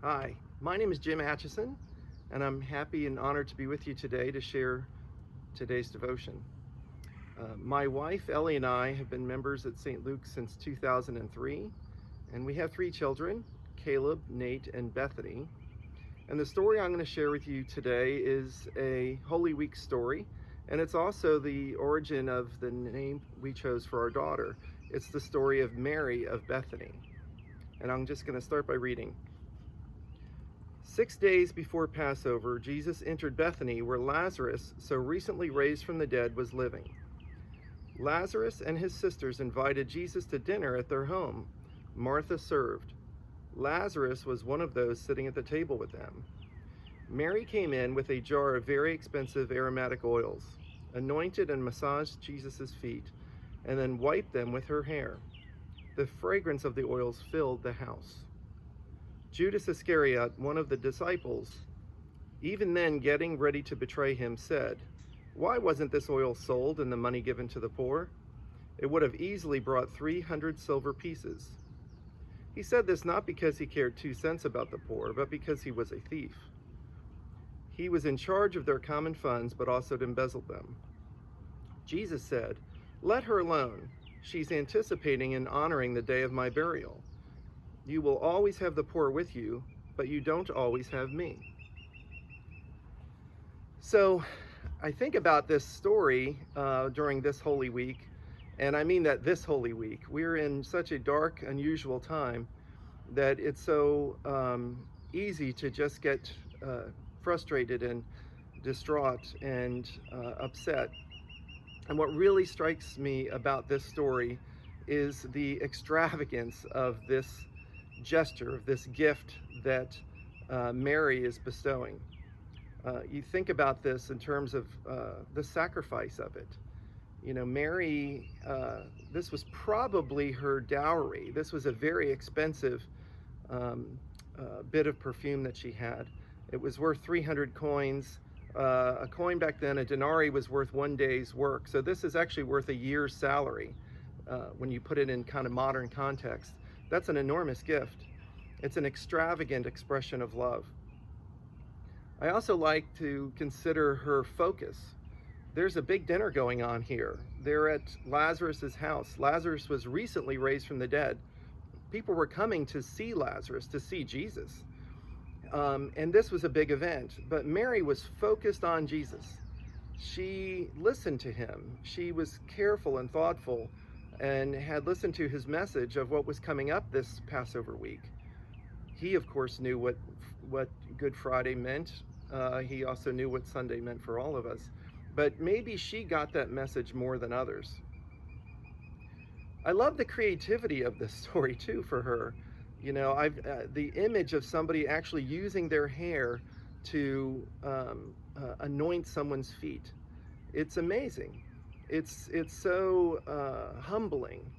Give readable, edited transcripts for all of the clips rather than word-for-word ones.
Hi, my name is Jim Atchison, and I'm happy and honored to be with you today to share today's devotion. My wife Ellie and I have been members at St. Luke's since 2003, and we have three children, Caleb, Nate, and Bethany. And the story I'm going to share with you today is a Holy Week story, and it's also the origin of the name we chose for our daughter. It's the story of Mary of Bethany. And I'm just going to start by reading. 6 days before Passover, Jesus entered Bethany, where Lazarus, so recently raised from the dead, was living. Lazarus and his sisters invited Jesus to dinner at their home. Martha served. Lazarus was one of those sitting at the table with them. Mary came in with a jar of very expensive aromatic oils, anointed and massaged Jesus' feet, and then wiped them with her hair. The fragrance of the oils filled the house. Judas Iscariot, one of the disciples, even then getting ready to betray him, said, "Why wasn't this oil sold and the money given to the poor? It would have easily brought 300 silver pieces." He said this not because he cared 2 cents about the poor, but because he was a thief. He was in charge of their common funds, but also embezzled them. Jesus said, "Let her alone. She's anticipating and honoring the day of my burial. You will always have the poor with you, but you don't always have me." So I think about this story during this Holy Week, and I mean that this Holy Week. We're in such a dark, unusual time that it's so easy to just get frustrated and distraught and upset. And what really strikes me about this story is the extravagance of this gesture, of this gift that Mary is bestowing. You think about this in terms of the sacrifice of it. You know, Mary, this was probably her dowry. This was a very expensive bit of perfume that she had. It was worth 300 coins. A coin back then, a denarii, was worth 1 day's work. So this is actually worth a year's salary when you put it in kind of modern context. That's an enormous gift. It's an extravagant expression of love. I also like to consider her focus. There's a big dinner going on here. They're at Lazarus's house. Lazarus was recently raised from the dead. People were coming to see Lazarus, to see Jesus. And this was a big event. But Mary was focused on Jesus. She listened to him. She was careful and thoughtful and had listened to his message of what was coming up this Passover week. He, of course, knew what Good Friday meant. He also knew what Sunday meant for all of us. But maybe she got that message more than others. I love the creativity of this story, too, for her. You know, the image of somebody actually using their hair to anoint someone's feet. It's amazing. It's so humbling.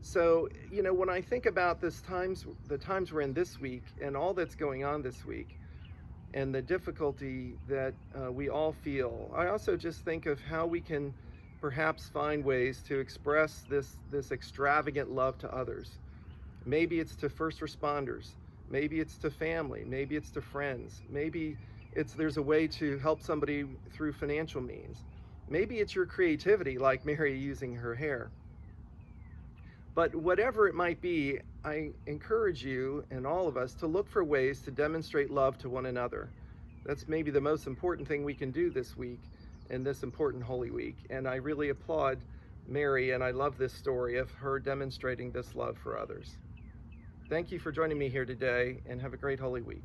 So, you know, when I think about the times we're in this week and all that's going on this week and the difficulty that we all feel, I also just think of how we can perhaps find ways to express this extravagant love to others. Maybe it's to first responders. Maybe it's to family. Maybe it's to friends. Maybe there's a way to help somebody through financial means. Maybe it's your creativity, like Mary using her hair. But whatever it might be, I encourage you and all of us to look for ways to demonstrate love to one another. That's maybe the most important thing we can do this week, in this important Holy Week. And I really applaud Mary, and I love this story of her demonstrating this love for others. Thank you for joining me here today, and have a great Holy Week.